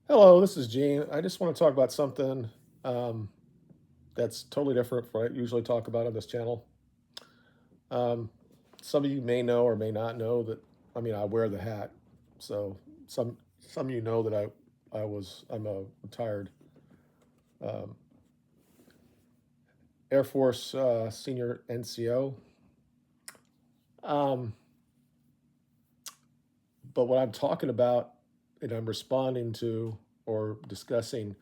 Hello, this is Gene. I just want to talk about something um, that's totally different from what I usually talk about on this channel. Um, some of you may know or may not know that, I wear the hat. So some of you know that I'm a retired um, Air Force senior NCO. Um, but what I'm talking about and I'm responding to or discussing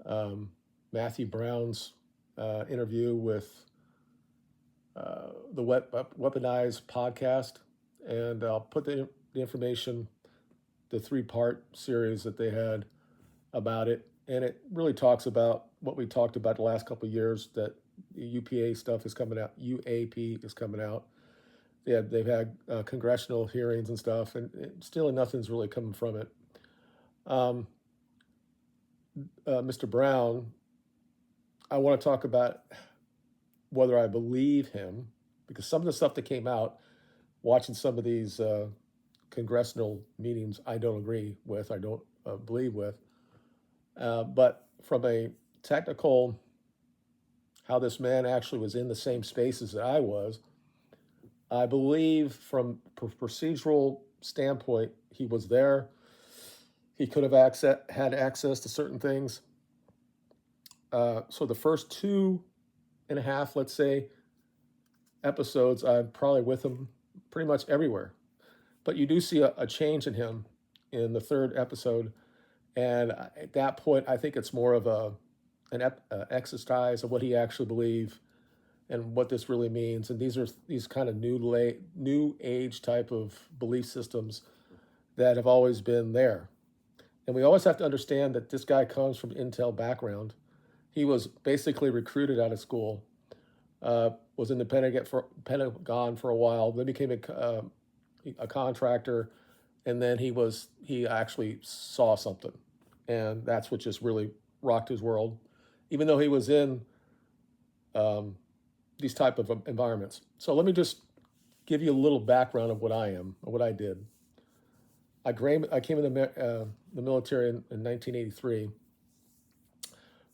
um, Matthew Brown's interview with the Weaponized podcast, and I'll put the information, the three-part series that they had about it, and it really talks about what we talked about the last couple of years. That the UPA stuff is coming out, UAP is coming out. They've had congressional hearings and stuff, and still nothing's really coming from it. Um, Mr. Brown, I want to talk about whether I believe him because some of the stuff that came out watching some of these congressional meetings, I don't agree with, I don't believe with. But from a technical, how this man actually was in the same spaces that I was, I believe from procedural standpoint, he was there. He could have had access to certain things. So the first two and a half, let's say, episodes, I'm probably with him pretty much everywhere. But you do see a change in him in the third episode. And at that point, I think it's more of an exercise of what he actually believes and what this really means. And these are these kind of new age type of belief systems that have always been there. And we always have to understand that this guy comes from Intel background. He was basically recruited out of school, was in the Pentagon for a while, then became a contractor, and then he actually saw something, and that's what just really rocked his world. Even though he was in um, these type of environments. So let me just give you a little background of what I am, or what I did. I came in the military in 1983.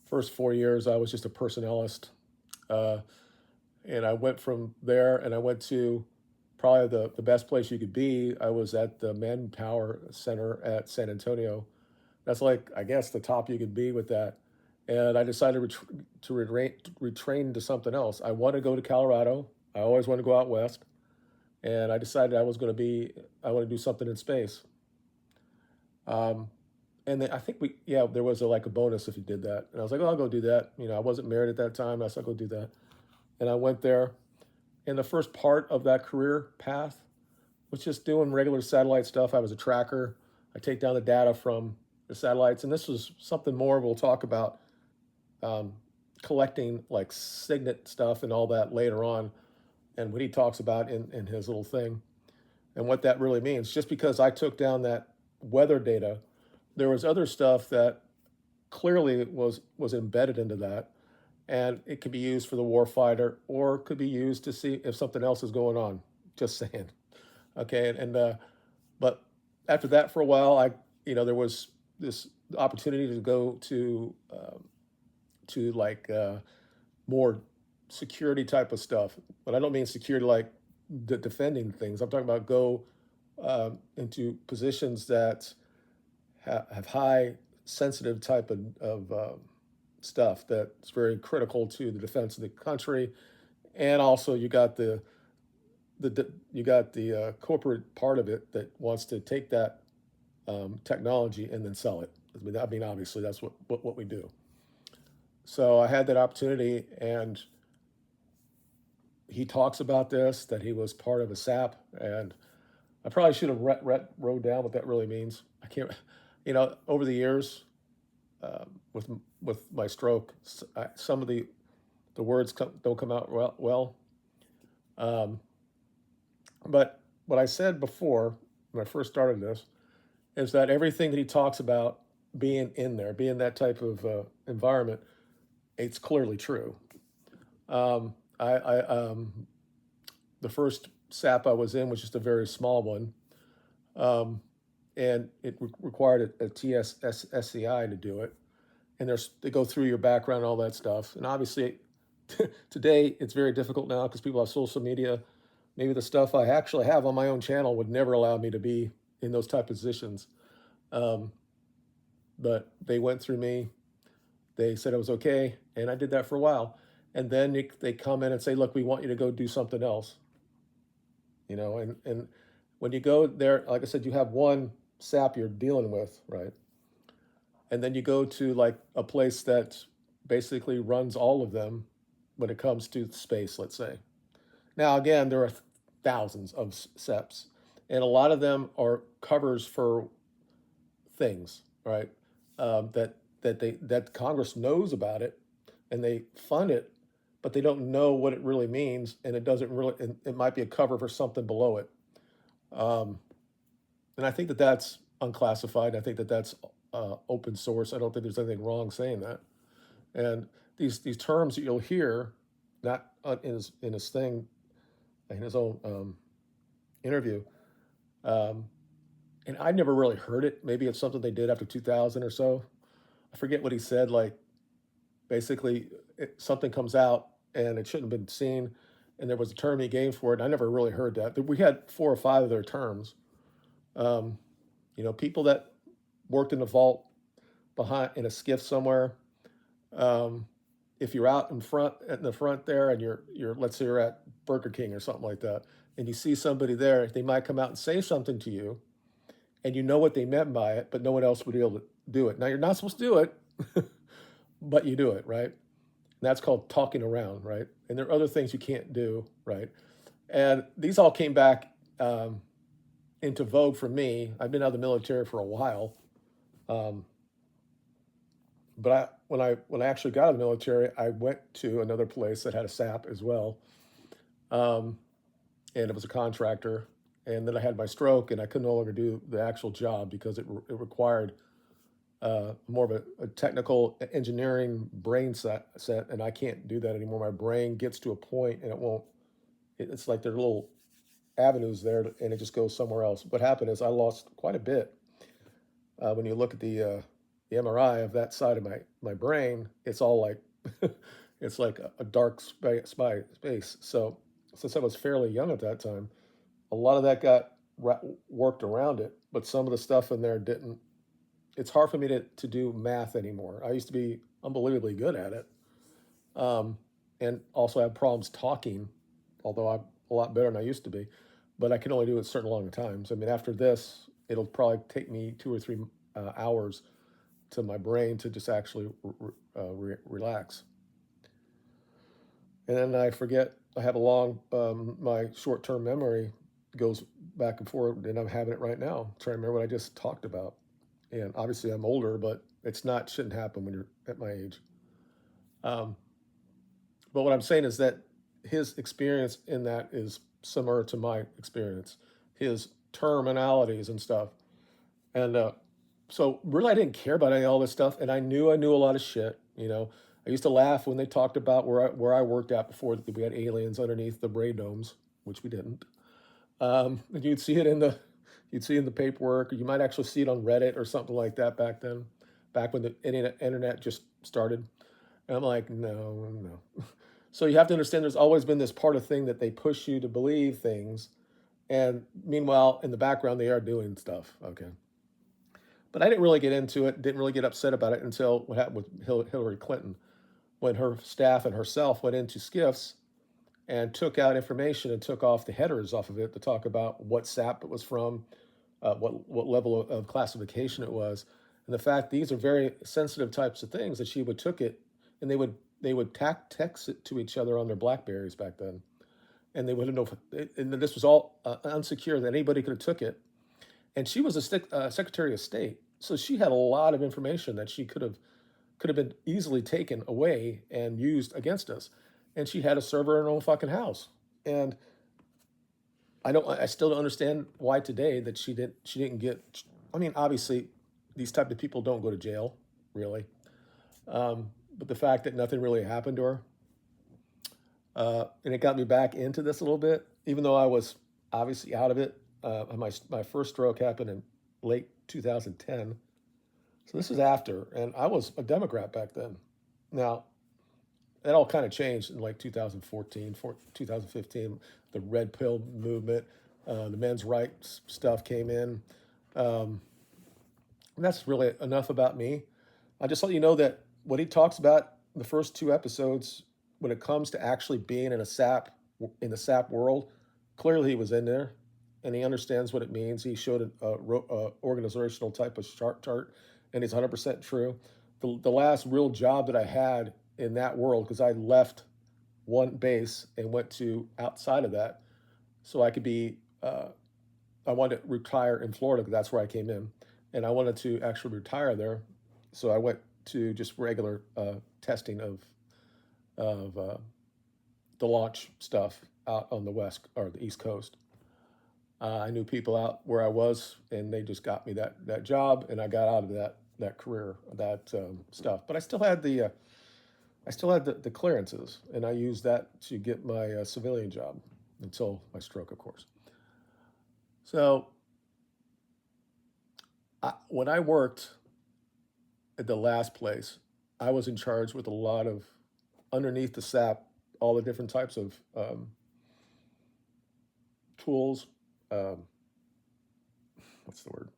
First 4 years, I was just a personnelist, uh, and I went from there, and I went to probably the best place you could be. I was at the Manpower Center at San Antonio. That's like, I guess, the top you could be with that. And I decided to retrain to something else. I want to go to Colorado. I always want to go out west. And I decided I want to do something in space. Um, and then I think there was like a bonus if you did that. And I was like, oh, I'll go do that. I wasn't married at that time. I said, I'll go do that. And I went there. And the first part of that career path was just doing regular satellite stuff. I was a tracker. I take down the data from the satellites. And this was something more we'll talk about, um, collecting like signet stuff and all that later on, and what he talks about in his little thing and what that really means. Just because I took down that weather data, there was other stuff that clearly was embedded into that, and it could be used for the warfighter or could be used to see if something else is going on. Just saying. Okay, and but after that, for a while, there was this opportunity to go to like more security type of stuff. But I don't mean security like defending things. I'm talking about go into positions that have high sensitive type of stuff that's very critical to the defense of the country. And also you got the corporate part of it that wants to take that technology and then sell it. I mean, obviously that's what we do. So I had that opportunity, and he talks about this, that he was part of a SAP, and I probably should have wrote down what that really means. I can't, over the years, with my stroke, some of the words don't come out well. Um, but what I said before when I first started this is that everything that he talks about being in there, being that type of environment, it's clearly true. The first SAP I was in was just a very small one. Um, and it required a TSSCI to do it. And they go through your background and all that stuff. And obviously, today it's very difficult now because people have social media. Maybe the stuff I actually have on my own channel would never allow me to be in those type of positions. Um, but they went through me. They said it was okay, and I did that for a while. And then they come in and say, "Look, we want you to go do something else." And when you go there, like I said, you have one sap you're dealing with, right? And then you go to like a place that basically runs all of them when it comes to space, let's say. Now, again, there are thousands of SEPs, and a lot of them are covers for things, right? That Congress knows about it, and they fund it, but they don't know what it really means, and it doesn't really. It might be a cover for something below it, um, and I think that that's unclassified. I think that that's open source. I don't think there's anything wrong saying that. And these terms that you'll hear, not in his thing, in his own interview, um, and I never really heard it. Maybe it's something they did after 2000 or so. I forget what he said. Like basically, something comes out and it shouldn't have been seen, and there was a term he gave for it. And I never really heard that. We had 4 or 5 of their terms. Um, people that worked in the vault behind in a skiff somewhere. Um, if you're out in the front there, and you're let's say you're at Burger King or something like that, and you see somebody there, they might come out and say something to you, and you know what they meant by it, but no one else would be able to do it. Now you're not supposed to do it, but you do it, right? And that's called talking around, right? And there are other things you can't do, right? And these all came back into vogue for me. I've been out of the military for a while, um, but when I actually got out of the military, I went to another place that had a SAP as well, um, and it was a contractor. And then I had my stroke, and I could no longer do the actual job because it required more of a technical engineering brain set, and I can't do that anymore. My brain gets to a point, and it won't. It's like there are little avenues there, and it just goes somewhere else. What happened is I lost quite a bit. When you look at the MRI of that side of my brain, it's all like it's like a dark space. So since I was fairly young at that time, a lot of that got worked around it, but some of the stuff in there didn't. It's hard for me to do math anymore. I used to be unbelievably good at it, um, and also have problems talking, although I'm a lot better than I used to be. But I can only do it certain long times. I mean, after this, it'll probably take me 2 or 3 hours to my brain to just actually relax. And then I forget. I have a long, my short-term memory goes back and forth, and I'm having it right now, trying to remember what I just talked about. And obviously, I'm older, but shouldn't happen when you're at my age. Um, but what I'm saying is that his experience in that is similar to my experience, his terminalities and stuff. And so really, I didn't care about any of all this stuff, and I knew a lot of shit. I used to laugh when they talked about where I worked at before that we had aliens underneath the brain domes, which we didn't. And you'd see it in the paperwork, or you might actually see it on Reddit or something like that back then, back when the internet just started. And I'm like, no, no. So you have to understand, there's always been this part of thing that they push you to believe things, and meanwhile, in the background, they are doing stuff. Okay. But I didn't really get into it, didn't really get upset about it until what happened with Hillary Clinton, when her staff and herself went into skiffs and took out information and took off the headers off of it to talk about what SAP it was from, what level of classification it was, and the fact these are very sensitive types of things that she would took it, and they would text it to each other on their Blackberries back then, and they wouldn't know. And this was all unsecure, that anybody could have took it. And she was a Secretary of State, so she had a lot of information that she could have been easily taken away and used against us. And she had a server in her own fucking house. And I still don't understand why today that she didn't get. I mean, obviously, these type of people don't go to jail, really. But the fact that nothing really happened to her, and it got me back into this a little bit, even though I was obviously out of it. My first stroke happened in late 2010. So this is after, and I was a Democrat back then. Now, that all kind of changed in like 2014, 2015. The red pill movement, the men's rights stuff came in. Um, and that's really enough about me. I just let you know that what he talks about in the first two episodes, when it comes to actually being in a in the SAP world, clearly he was in there, and he understands what it means. He showed a organizational type of chart, and it's 100% true. The last real job that I had in that world, because I left one base and went to outside of that, so I could be. I wanted to retire in Florida because that's where I came in, and I wanted to actually retire there, so I went to just regular testing of the launch stuff out on the west or the east coast. I knew people out where I was, and they just got me that job, and I got out of that career, that stuff. But I still had the clearances, and I used that to get my civilian job until my stroke, of course. So when I worked at the last place, I was in charge with a lot of underneath the SAP, all the different types of tools. Um, what's the word?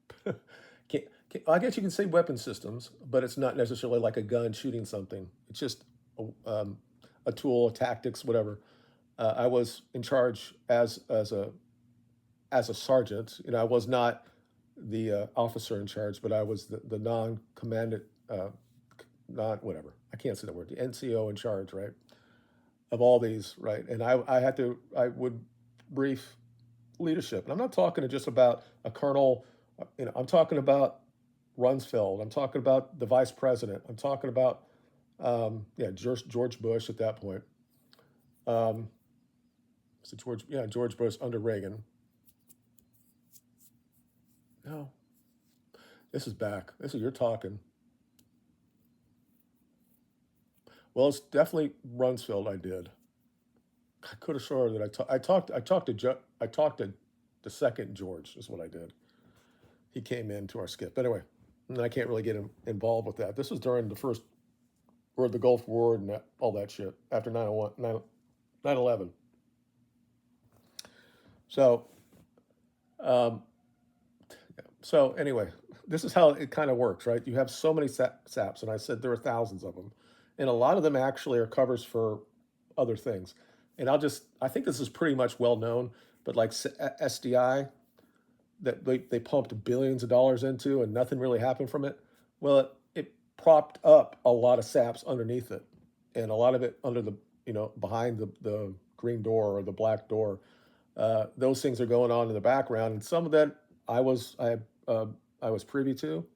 I guess you can say weapon systems, but it's not necessarily like a gun shooting something. It's just a tool, tactics, whatever. I was in charge as a sergeant. I was not the officer in charge, but I was the non-commandant, non whatever. I can't say the word. The NCO in charge, right, of all these, right? And I would brief leadership, and I'm not talking just about a colonel. I'm talking about Rumsfeld. I'm talking about the vice president. I'm talking about yeah, George Bush at that point. Um, so George Bush under Reagan. No, this is back. This is you're talking. Well, it's definitely Rumsfeld. I did. I could have sworn that I talked to the second George is what I did. He came into our skip. But anyway, and I can't really get him involved with that. This was during the first or the Gulf War and all that shit after 9/11. So, um, so anyway, this is how it kind of works, right? You have so many SAPs, and I said there are thousands of them, and a lot of them actually are covers for other things. And I think this is pretty much well known, but like SDI, that they pumped billions of dollars into and nothing really happened from it. Well, it propped up a lot of SAPs underneath it, and a lot of it under behind the green door or the black door. Those things are going on in the background, and some of that I was I uh, I was privy to.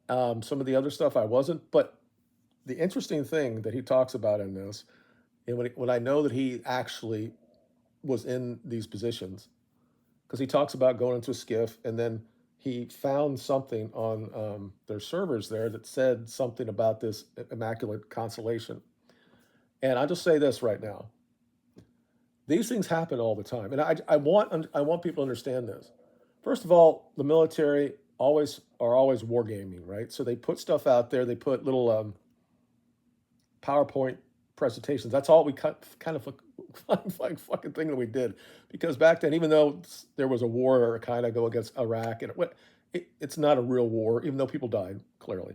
Some of the other stuff I wasn't. But the interesting thing that he talks about in this, and when I know that he actually was in these positions, because he talks about going into a skiff, and then he found something on their servers there that said something about this Immaculate Constellation. And I'll just say this right now: these things happen all the time, and I want people to understand this. First of all, the military always wargaming, right? So they put stuff out there. They put little PowerPoint presentations. That's all we kind of fucking thing that we did, because back then, even though there was a war or kind of go against Iraq, and it's not a real war, even though people died clearly.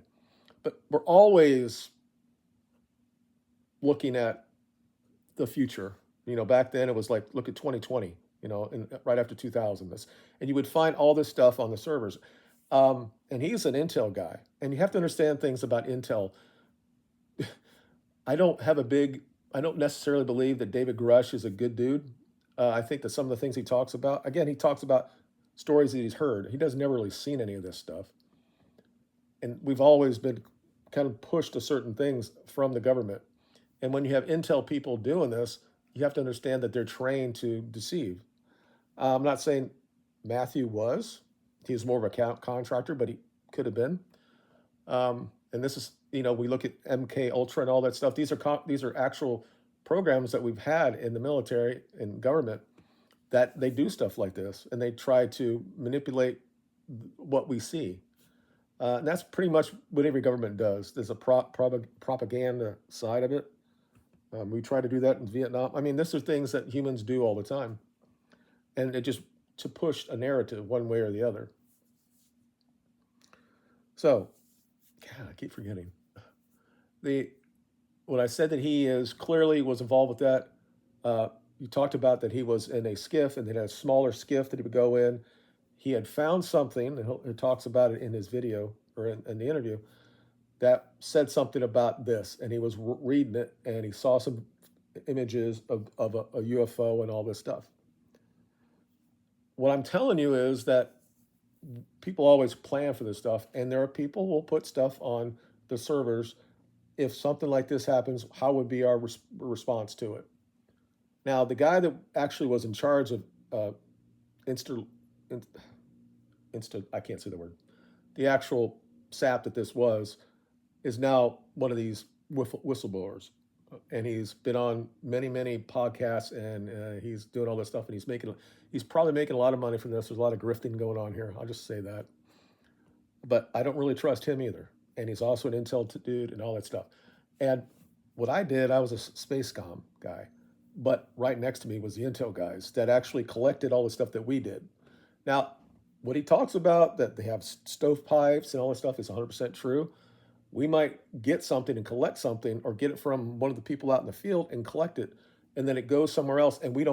But we're always looking at the future. Back then it was like look at 2020. Right after 2000, and you would find all this stuff on the servers. And he's an Intel guy, and you have to understand things about Intel. I don't have a big. I don't necessarily believe that David Grush is a good dude. I think that some of the things he talks about, again, he talks about stories that he's heard. He doesn't never really seen any of this stuff, and we've always been kind of pushed to certain things from the government. And when you have Intel people doing this, you have to understand that they're trained to deceive. I'm not saying Mathew was. He was more of a contractor, but he could have been. And this is, we look at MK Ultra and all that stuff. These are actual programs that we've had in the military and government that they do stuff like this, and they try to manipulate what we see. And that's pretty much what every government does. There's a propaganda side of it. We try to do that in Vietnam. I mean, these are things that humans do all the time, and it just to push a narrative one way or the other. So, God, I keep forgetting the when I said that he is clearly was involved with that. You talked about that he was in a skiff and then a smaller skiff that he would go in. He had found something, and he talks about it in his video or in the interview, that said something about this, and he was reading it, and he saw some images of a UFO and all this stuff. What I'm telling you is that people always plan for this stuff, and there are people who will put stuff on the servers. If something like this happens, how would be our response to it? Now, the guy that actually was in charge of Insta, I can't say the word, the actual sap that this was, is now one of these whistleblowers. And he's been on many podcasts, and he's doing all this stuff, and he's probably making a lot of money from this. There's a lot of grifting going on here. I'll just say that. But I don't really trust him either. And he's also an intel dude and all that stuff. And what I did, I was a space comm guy, but right next to me was the intel guys that actually collected all the stuff that we did. Now, what he talks about, that they have stovepipes and all this stuff, is 100% true. We might get something and collect something, or get it from one of the people out in the field and collect it, and then it goes somewhere else, and we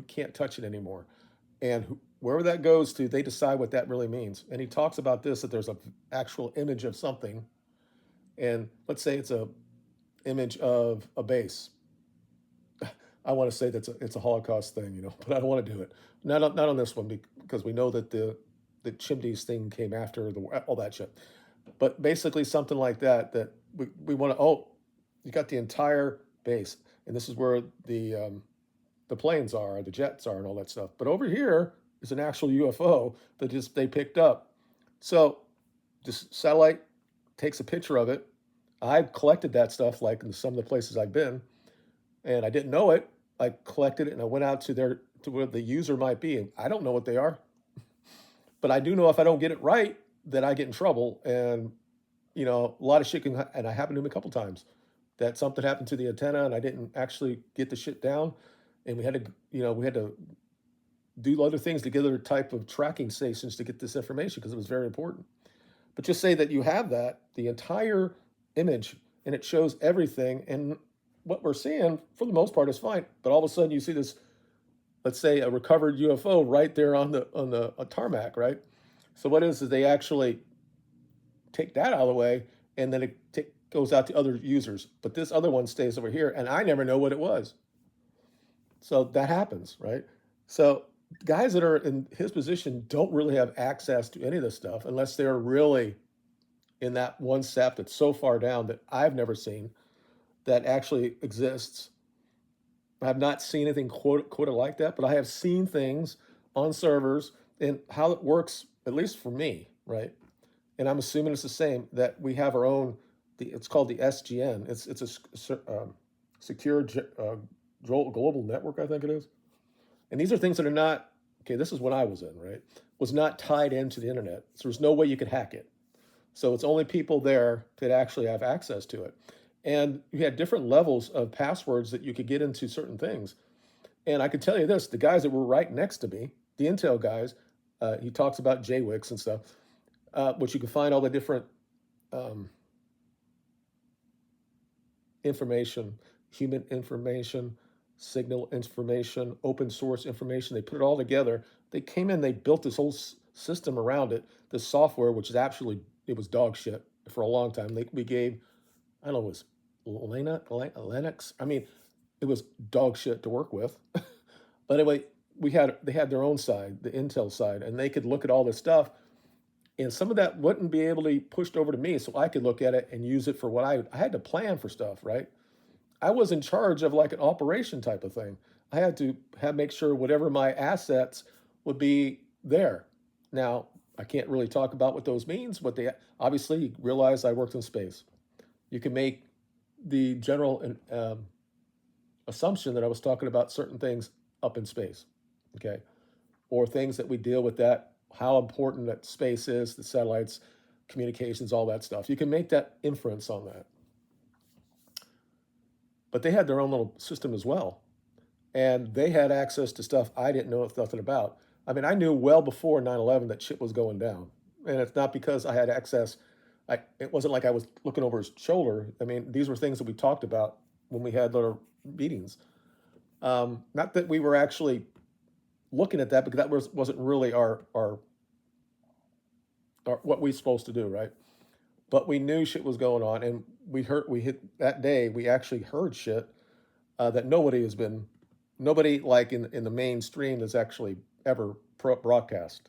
can't touch it anymore. And wherever that goes to, they decide what that really means. And he talks about this, that there's an actual image of something, and let's say it's a image of a base. I want to say that it's a Holocaust thing, but I don't want to do it. Not on this one, because we know that the chimneys thing came after all that shit. But basically something like that we want to. Oh, you got the entire base, and this is where the planes are, the jets are, and all that stuff. But over here is an actual UFO that they picked up. So this satellite takes a picture of it. I've collected that stuff, like in some of the places I've been, and I didn't know it. I collected it, and I went out to where the user might be, and I don't know what they are, but I do know if I don't get it right, that I get in trouble. And a lot of shit can, and I happened to me a couple times, that something happened to the antenna, and I didn't actually get the shit down, and we had to do other things to get other type of tracking stations to get this information, because it was very important. But just say that you have the entire image, and it shows everything, and what we're seeing for the most part is fine. But all of a sudden you see this, let's say a recovered UFO right there on the tarmac, right? So what is they actually take that out of the way, and then it goes out to other users. But this other one stays over here, and I never know what it was. So that happens, right? So guys that are in his position don't really have access to any of this stuff unless they're really in that one SAP that's so far down that I've never seen that actually exists. I have not seen anything quoted like that, but I have seen things on servers and how it works, at least for me, right? And I'm assuming it's the same, that we have our own. It's called the SGN. It's a secure global network, I think it is. And these are things that are not okay. This is what I was in, right? Was not tied into the internet, so there's no way you could hack it. So it's only people there that actually have access to it. And you had different levels of passwords that you could get into certain things. And I could tell you this, the guys that were right next to me, the Intel guys, he talks about JWICs and stuff, which you can find all the different information, human information, signal information, open source information. They put it all together. They came in, they built this whole system around it, this software, which is actually, it was dog shit for a long time. We gave, I don't know, it was Linux. I mean, it was dog shit to work with. But anyway, they had their own side, the Intel side, and they could look at all this stuff. And some of that wouldn't be able to be pushed over to me, so I could look at it and use it for what I had to plan for stuff, right? I was in charge of like an operation type of thing. I had to make sure whatever my assets would be there. Now, I can't really talk about what those means, but they obviously realize I worked in space. You can make the general assumption that I was talking about certain things up in space, okay? Or things that we deal with that how important that space is, the satellites, communications, all that stuff. You can make that inference on that. But they had their own little system as well. And they had access to stuff I didn't know nothing about. I mean, I knew well before 9/11 that shit was going down. And it's not because I had access. It wasn't like I was looking over his shoulder. I mean, these were things that we talked about when we had our meetings. Not that we were actually looking at that, because that wasn't really our what we supposed to do, right? But we knew shit was going on, and we hit that day. We actually heard shit that nobody like in the mainstream has actually ever broadcast.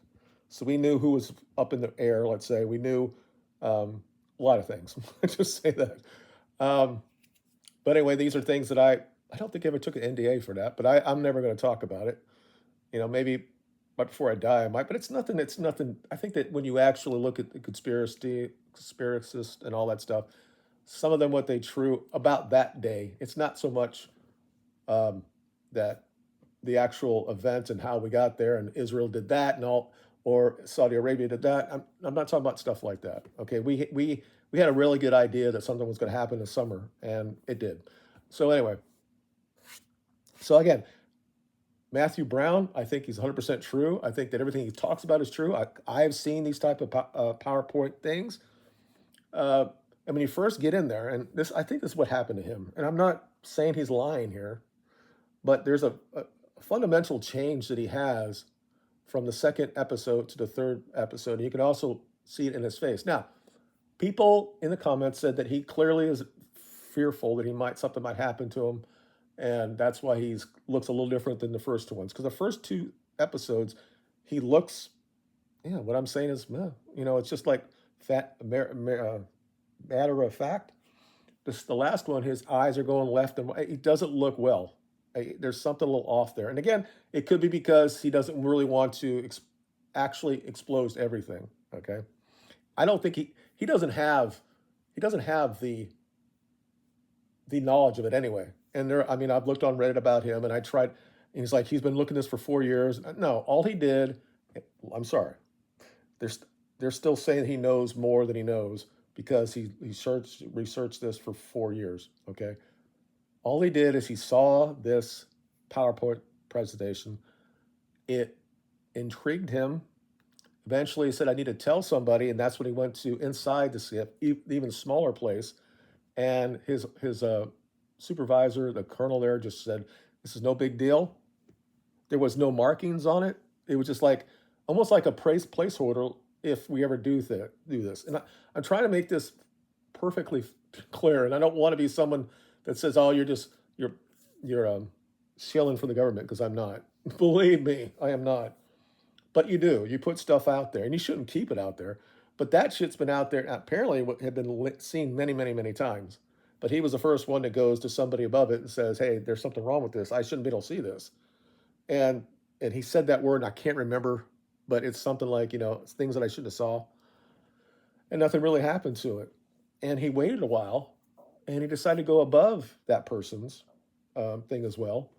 So we knew who was up in the air. Let's say we knew a lot of things. Just say that. Um, but anyway, these are things that I don't think I ever took an NDA for that, but I'm never going to talk about it. Maybe right before I die, I might. But it's nothing. It's nothing. I think that when you actually look at the conspiracists and all that stuff, some of them what they true about that day. It's not so much um, that the actual event and how we got there and Israel did that and all, or Saudi Arabia did that. I'm not talking about stuff like that. Okay, we had a really good idea that something was going to happen this summer, and it did. So anyway, so again, Matthew Brown, I think he's 100% true. I think that everything he talks about is true. I've seen these type of PowerPoint things. Uh, and when you first get in there, and I think this is what happened to him. And I'm not saying he's lying here, but there's a fundamental change that he has from the second episode to the third episode. And you can also see it in his face. Now, people in the comments said that he clearly is fearful that something might happen to him, and that's why he looks a little different than the first two ones. Because the first two episodes, he looks, yeah. What I'm saying is, it's just like matter of fact. The last one, his eyes are going left and right. He doesn't look well. There's something a little off there. And again, it could be because he doesn't really want to actually expose everything. Okay, I don't think he doesn't have the knowledge of it anyway. And I mean, I've looked on Reddit about him, and I tried. And he's like, he's been looking this for 4 years. No, all he did. I'm sorry. They're still saying he knows more than he knows because he researched this for 4 years. Okay, all he did is he saw this PowerPoint presentation. It intrigued him. Eventually, he said, "I need to tell somebody," and that's when he went to inside the ship, even smaller place. And his supervisor, the colonel there, just said, "This is no big deal." There was no markings on it. It was just like almost like a placeholder if we ever do this. And I'm trying to make this perfectly clear. And I don't want to be someone that says, "Oh, you're shilling for the government," because I'm not. Believe me, I am not. But you do. You put stuff out there, and you shouldn't keep it out there. But that shit's been out there. Apparently, had been seen many, many, many times. But he was the first one that goes to somebody above it and says, "Hey, there's something wrong with this. I shouldn't be able to see this." And he said that word, and I can't remember, but it's something like, it's things that I shouldn't have saw. And nothing really happened to it. And he waited a while, and he decided to go above that person's thing as well.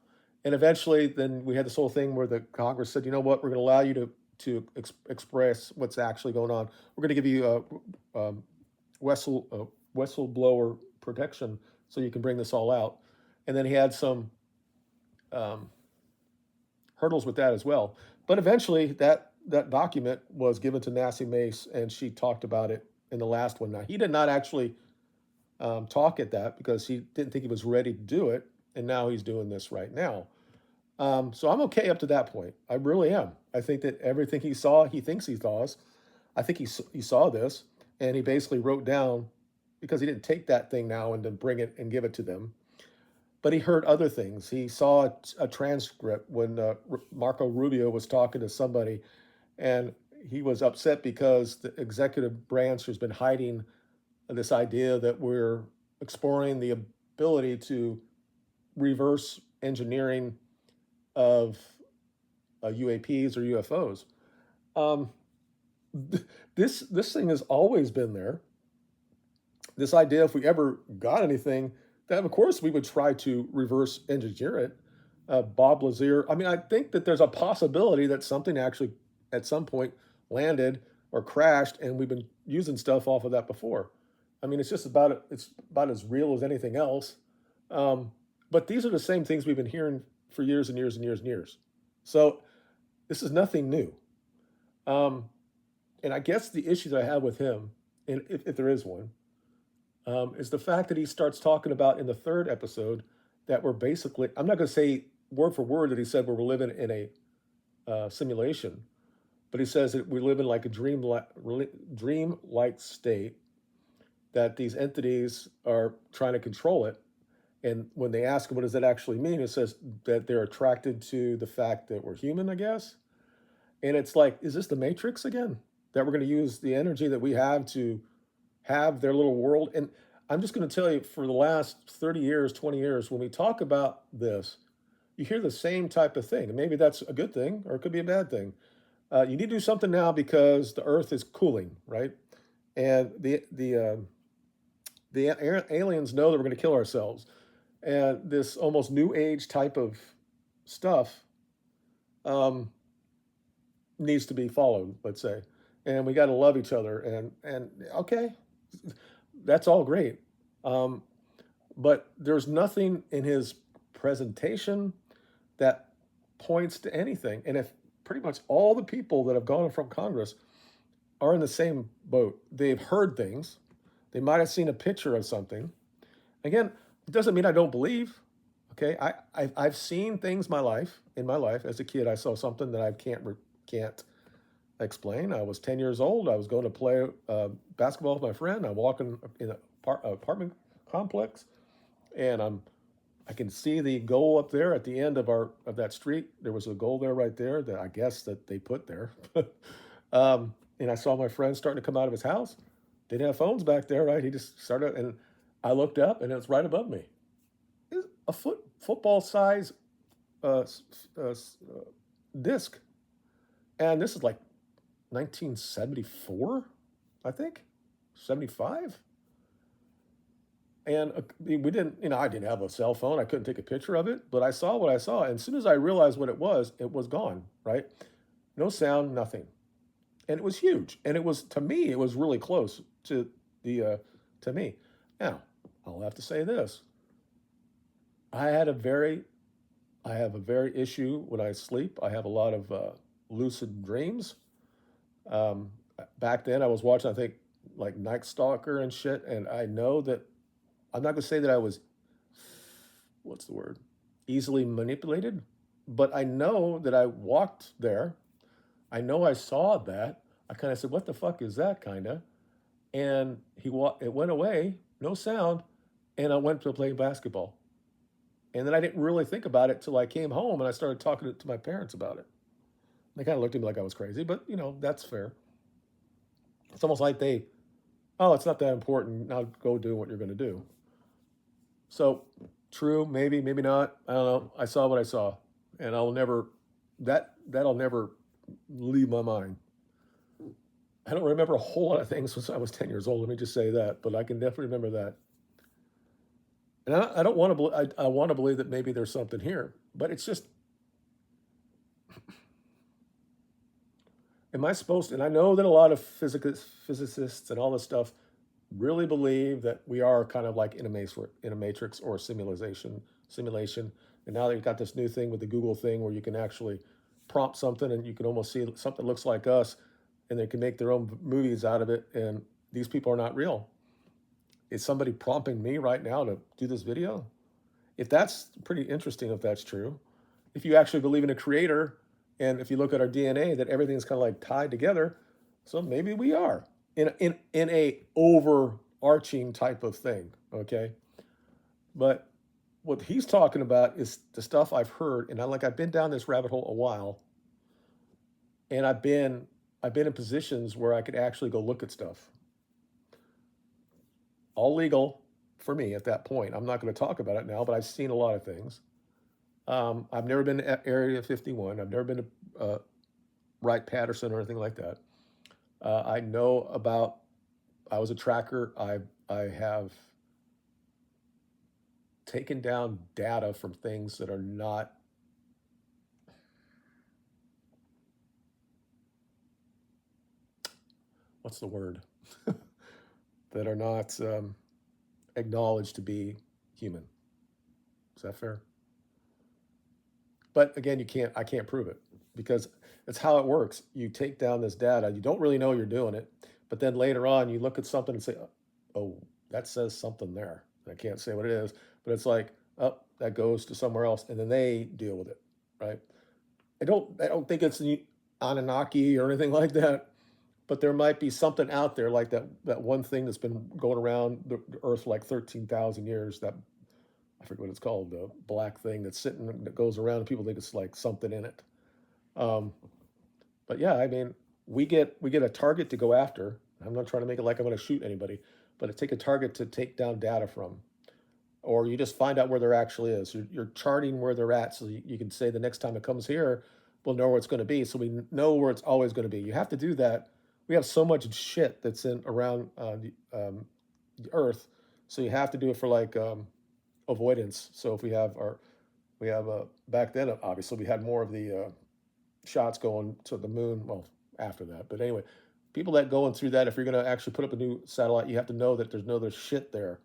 And eventually, then we had this whole thing where the Congress said, "You know what? We're going to allow you to express what's actually going on. We're going to give you whistleblower protection so you can bring this all out." And then he had some um, hurdles with that as well. But eventually, that document was given to Nancy Mace, and she talked about it in the last one. Now, he did not actually talk at that because he didn't think he was ready to do it, and now he's doing this right now. So I'm okay up to that point. I really am. I think that everything he saw, he thinks he saw. I think he saw this, and he basically wrote down, because he didn't take that thing now and then bring it and give it to them. But he heard other things. He saw a transcript when Marco Rubio was talking to somebody, and he was upset because the executive branch has been hiding this idea that we're exploring the ability to reverse engineering of UAPs or UFOs. Um, this thing has always been there. This idea, if we ever got anything, that of course we would try to reverse engineer it. Bob Lazar. I mean, I think that there's a possibility that something actually, at some point, landed or crashed, and we've been using stuff off of that before. I mean, it's about as real as anything else. Um, but these are the same things we've been hearing for years and years and years and years. So this is nothing new. Um, and I guess the issue that I have with him, and if there is one, is the fact that he starts talking about in the third episode that we're basically, I'm not going to say word for word that he said we're living in a simulation, but he says that we live in like a dream-like state, that these entities are trying to control it. And when they ask him, what does that actually mean? It says that they're attracted to the fact that we're human, I guess. And it's like, is this the Matrix again? That we're going to use the energy that we have to have their little world? And I'm just going to tell you, for the last 30 years, 20 years, when we talk about this, you hear the same type of thing. And maybe that's a good thing, or it could be a bad thing. You need to do something now because the Earth is cooling, right? And the aliens know that we're going to kill ourselves, and this almost new age type of stuff um, needs to be followed. Let's say, and we got to love each other, and okay, that's all great, um, but there's nothing in his presentation that points to anything. And if pretty much all the people that have gone from Congress are in the same boat, they've heard things, they might have seen a picture of something. Again, it doesn't mean I don't believe. Okay, I've seen things in my life as a kid. I saw something that I can't explain. I was 10 years old. I was going to play basketball with my friend. I'm walking in an apartment complex, and I can see the goal up there at the end of that street. There was a goal there right there that I guess that they put there. And I saw my friend starting to come out of his house. Didn't have phones back there, right? He just started, and I looked up, and it was right above me. It's a football size uh, disc, and this is like 1974, I think, 75. And we didn't, I didn't have a cell phone. I couldn't take a picture of it, but I saw what I saw. And as soon as I realized what it was gone, right? No sound, nothing. And it was huge. And it was, to me, it was really close to to me. Now, I'll have to say this. I had a very, I have a very issue when I sleep. I have a lot of lucid dreams. Um, Back then I was watching, I think, like Night Stalker and shit. And I know that I'm not going to say that I was, what's the word, easily manipulated, but I know that I walked there. I know I saw that. I kind of said, "What the fuck is that?" Kind of, and it went away, no sound, and I went to play basketball. And then I didn't really think about it till I came home and I started talking to my parents about it. They kind of looked at me like I was crazy, but that's fair. It's almost like oh, it's not that important. Now go do what you're going to do. So, true, maybe, maybe not. I don't know. I saw what I saw, and that'll never leave my mind. I don't remember a whole lot of things since I was 10 years old. Let me just say that, but I can definitely remember that. And I don't want to. I want to believe that maybe there's something here, but it's just. Am I supposed to? And I know that a lot of physicists and all this stuff really believe that we are kind of like in a matrix or a simulation. And now they've got this new thing with the Google thing where you can actually prompt something and you can almost see something looks like us, and they can make their own movies out of it. And these people are not real. Is somebody prompting me right now to do this video? If that's pretty interesting, if that's true, if you actually believe in a creator, and if you look at our DNA, that everything's kind of like tied together, so maybe we are in a overarching type of thing, okay? But what he's talking about is the stuff I've heard, and I've been down this rabbit hole a while, and I've been in positions where I could actually go look at stuff. All legal for me at that point. I'm not going to talk about it now, but I've seen a lot of things. I've never been to Area 51. I've never been to Wright Patterson or anything like that. I know about. I was a tracker. I have taken down data from things that are not. what's the word, that are not acknowledged to be human. Is that fair? But again, I can't prove it because it's how it works. You take down this data, you don't really know you're doing it, but then later on you look at something and say, oh, that says something there. I can't say what it is, but it's like, oh, that goes to somewhere else, and then they deal with it, right? I don't think it's the Anunnaki or anything like that, but there might be something out there like that one thing that's been going around the Earth for like 13,000 years. That I forget what it's called, the black thing that's sitting that goes around, and people think it's like something in it. Um, but yeah, I mean, we get a target to go after. I'm not trying to make it like I'm going to shoot anybody, but to take a target to take down data from, or you just find out where there actually is. You're charting where they're at, so you can say the next time it comes here, we'll know where it's going to be. So we know where it's always going to be. You have to do that. We have so much shit that's in around the Earth, so you have to do it for like avoidance. So if we have back then obviously we had more of the shots going to the moon. Well, after that, but anyway, people that going through that, if you're going to actually put up a new satellite, you have to know that there's no other shit there.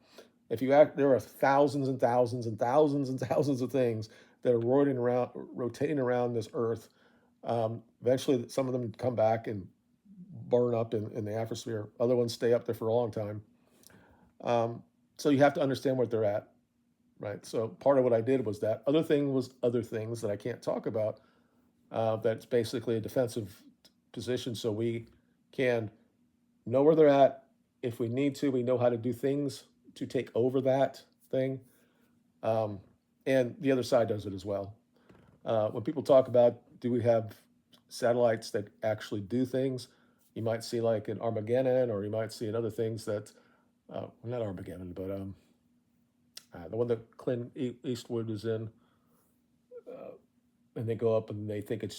If you act, there are thousands and thousands and thousands and thousands of things that are rotating around this Earth. Eventually, some of them come back and burn up in the atmosphere. Other ones stay up there for a long time. So you have to understand where they're at, right? So part of what I did was that. Other thing was other things that I can't talk about. That's basically a defensive position, so we can know where they're at. If we need to, we know how to do things to take over that thing. Um, and the other side does it as well. When people talk about, do we have satellites that actually do things? You might see like in Armageddon, or you might see in other things that, well, not Armageddon, but the one that Clint Eastwood was in, and they go up and they think it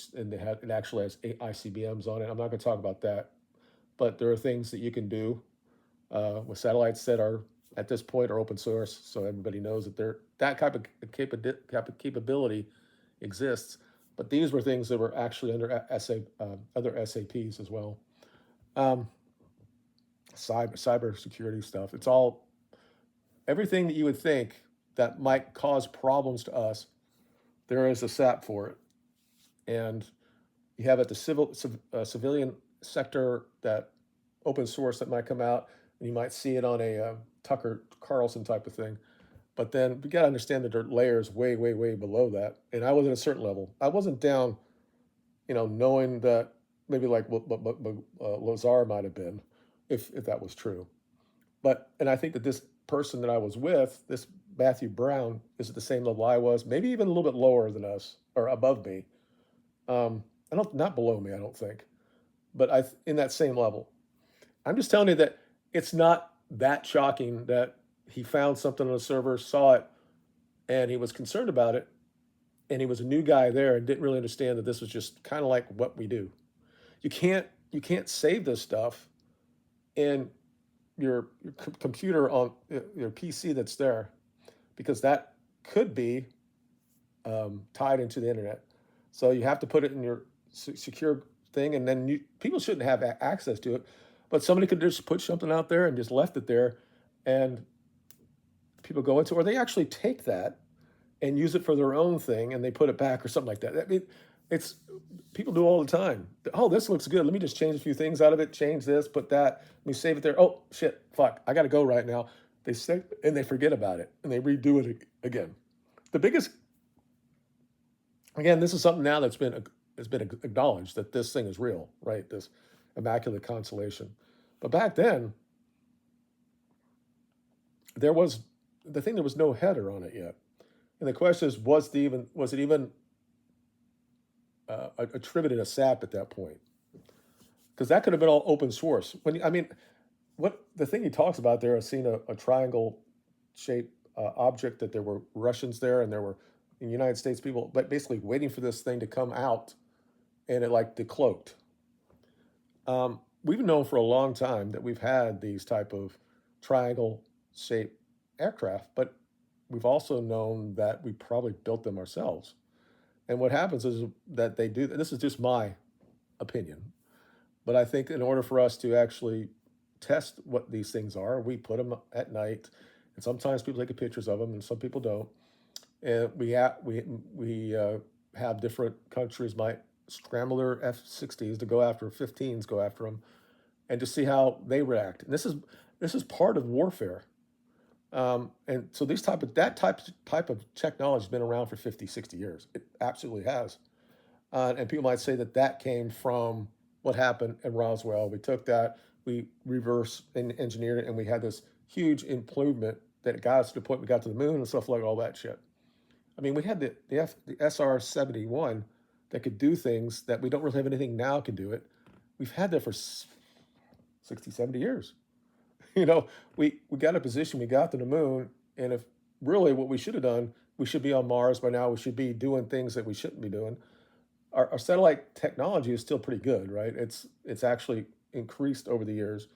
actually has ICBMs on it. I'm not going to talk about that, but there are things that you can do with satellites that are at this point are open source, so everybody knows that that type of capability exists. But these were things that were actually under other SAPs as well. Um, cyber security stuff. It's all everything that you would think that might cause problems to us. There is a SAP for it, and you have at the civilian sector that open source that might come out, and you might see it on a Tucker Carlson type of thing. But then we got to understand that there are layers way, way, way below that. And I was at a certain level. I wasn't down, knowing that maybe like what Lazar might have been, if that was true. And I think that this person that I was with, this Matthew Brown, is at the same level I was, maybe even a little bit lower than us or above me. I don't Not below me, I don't think, but in that same level. I'm just telling you that it's not that shocking that he found something on a server, saw it, and he was concerned about it, and he was a new guy there and didn't really understand that this was just kind of like what we do. You can't save this stuff in your computer on your PC that's there, because that could be tied into the internet. So you have to put it in your secure thing, and then people shouldn't have access to it. But somebody could just put something out there and just left it there, and people go into, or they actually take that and use it for their own thing, and they put it back or something like that. I mean, it's people do all the time. Oh, this looks good. Let me just change a few things out of it. Change this, put that. Let me save it there. Oh shit, fuck! I got to go right now. They say, and they forget about it, and they redo it again. The biggest, again, this is something now has been acknowledged that this thing is real, right? This Immaculate Constellation. But back then, there was there was no header on it yet, and the question is, was it even attributed a SAP at that point? Because that could have been all open source. What the thing he talks about there is seeing a triangle shaped object, that there were Russians there, and there were in the United States people, but basically waiting for this thing to come out, and it like decloaked. We've known for a long time that we've had these type of triangle shaped aircraft, but we've also known that we probably built them ourselves. And what happens is that they do. This is just my opinion, But I think in order for us to actually test what these things are, we put them at night, and sometimes people take pictures of them, and some people don't. And we have different countries might scramble their F-16s to go after 15s, go after them, and to see how they react. And this is part of warfare. And so these type of technology has been around for 50, 60 years. It absolutely has. And people might say that that came from what happened in Roswell. We took that, we reverse engineered it, and we had this huge improvement that got us to the point we got to the moon and stuff like all that shit. I mean, we had the SR-71 that could do things that we don't really have anything now can do it. We've had that for 60, 70 years. You know, we got a position, we got to the moon, and if really what we should have done, we should be on Mars by now. We should be doing things that we shouldn't be doing. Our satellite technology is still pretty good, right? It's actually increased over the years.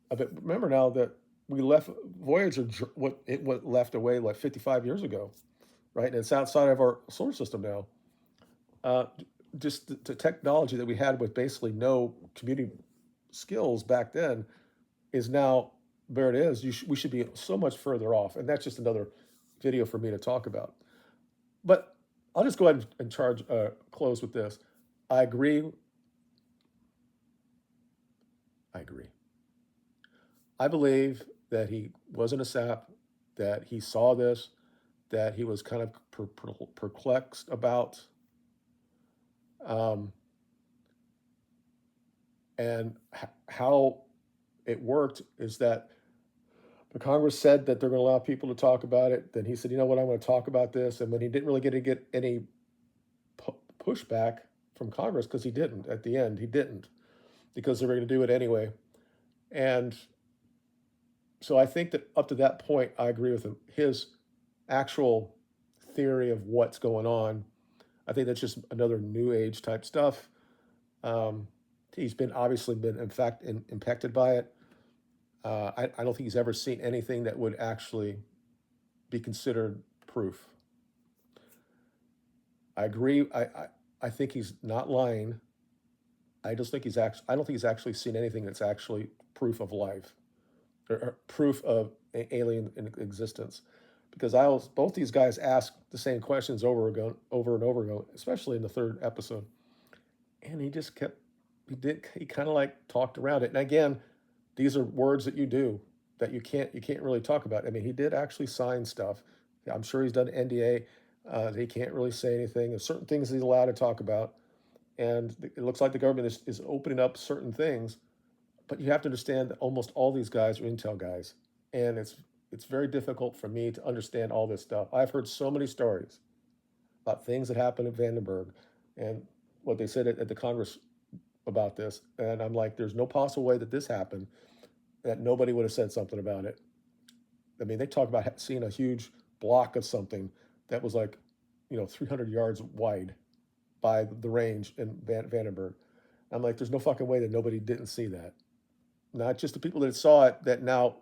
But remember now that we left Voyager, what it went left away like 55 years ago, right? And it's outside of our solar system now. Uh, just the technology that we had with basically no computing skills back then is now where it is. We should be so much further off, and that's just another video for me to talk about. But I'll just go ahead and close with this. I agree. I agree. I believe that he wasn't a sap, that he saw this, that he was kind of perplexed about, um, and how it worked is that the Congress said that they're going to allow people to talk about it. Then he said, you know what, I'm going to talk about this. And when he didn't really get any pushback from Congress, because he didn't at the end, he didn't, because they were going to do it anyway. And so I think that up to that point, I agree with him. His actual theory of what's going on, I think that's just another new age type stuff. He's been obviously been in fact impacted by it. I don't think he's ever seen anything that would actually be considered proof. I agree. I think he's not lying. I just think he's actually. I don't think he's actually seen anything that's actually proof of life or proof of alien existence. Because both these guys asked the same questions over and over again, especially in the third episode, and he just kept. He kind of like talked around it. And again, these are words that you do that you can't really talk about. I mean, he did actually sign stuff. I'm sure he's done NDA. He can't really say anything. There's certain things he's allowed to talk about, and it looks like the government is opening up certain things. But you have to understand that almost all these guys are intel guys, and it's very difficult for me to understand all this stuff. I've heard so many stories about things that happened at Vandenberg, and what they said at the Congress about this, and I'm like, there's no possible way that this happened that nobody would have said something about it. I mean, they talk about seeing a huge block of something that was like, 300 yards wide by the range in Vandenberg. I'm like, there's no fucking way that nobody didn't see that. Not just the people that saw it that now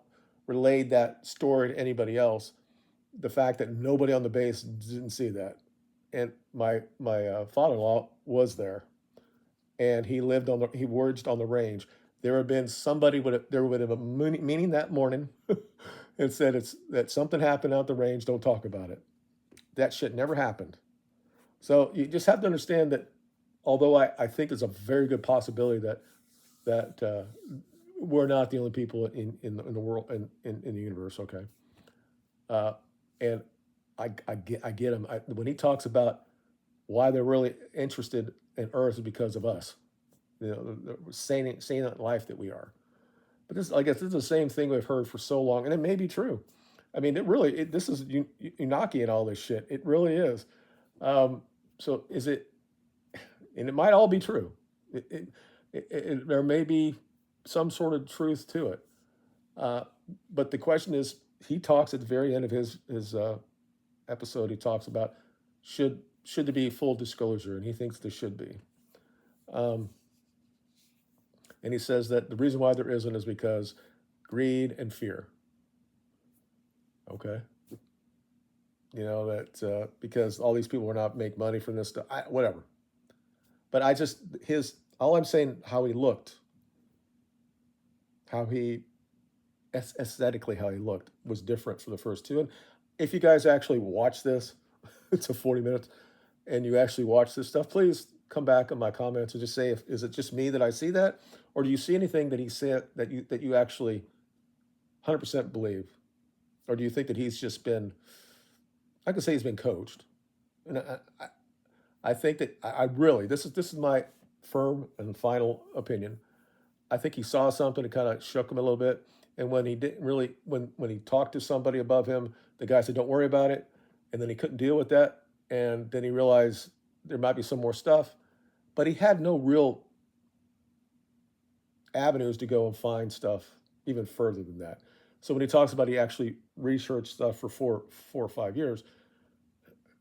relayed that story to anybody else. The fact that nobody on the base didn't see that, and my father-in-law was there, and he worked on the range. There had been there would have a meeting that morning and said that something happened out the range. Don't talk about it. That shit never happened. So you just have to understand that, although I think there's a very good possibility that we're not the only people in the world in the universe. Okay, uh, and I get him when he talks about why they're really interested in Earth is because of us, the sane life that we are. But I guess this is the same thing we've heard for so long, and it may be true. I mean, this is Unaki and all this shit. It really is. Um, so is it? And it might all be true. There may be some sort of truth to it. Uh, but the question is, he talks at the very end of his episode. He talks about should there be full disclosure, and he thinks there should be. Um, and he says that the reason why there isn't is because greed and fear. Okay, that because all these people are not make money from this stuff. Whatever. But All I'm saying, how he looked, how he aesthetically, how he looked was different for the first two. And if you guys actually watch this, it's a 40 minutes, and you actually watch this stuff, please come back in my comments and just say, if, is it just me that I see that, or do you see anything that he said that you actually 100% believe, or do you think that he's just been, I could say he's been coached, and I think that I really, this is my firm and final opinion. I think he saw something that kind of shook him a little bit. And when he didn't really, when he talked to somebody above him, the guy said, "Don't worry about it." And then he couldn't deal with that. And then he realized there might be some more stuff, but he had no real avenues to go and find stuff even further than that. So when he talks about he actually researched stuff for 4 or 5 years,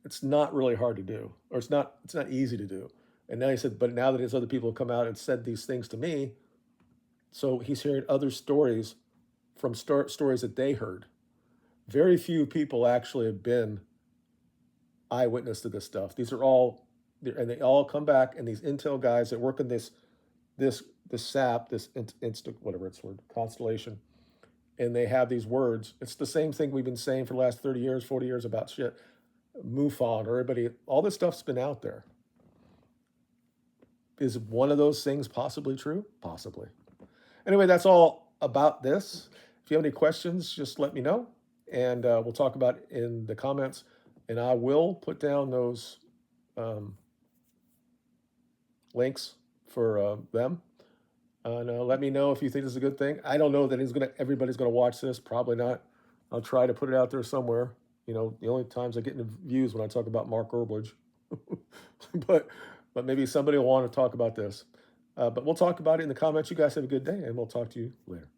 it's not really hard to do, or it's not easy to do. And now he said, but now that his other people have come out and said these things to me, so he's hearing other stories from stories that they heard. Very few people actually have been eyewitness to this stuff. These are all, and they all come back, and these intel guys that work in this SAP, this whatever it's word, Constellation, and they have these words. It's the same thing we've been saying for the last 30 years, 40 years about shit. MUFON, or everybody, all this stuff's been out there. Is one of those things possibly true? Possibly. Anyway, that's all about this. If you have any questions, just let me know, and we'll talk about it in the comments. And I will put down those links for them. And let me know if you think this is a good thing. I don't know that everybody's gonna watch this. Probably not. I'll try to put it out there somewhere. You know, the only times I get into views when I talk about Mark Herbledge. but but maybe somebody will want to talk about this. But we'll talk about it in the comments. You guys have a good day, and we'll talk to you later.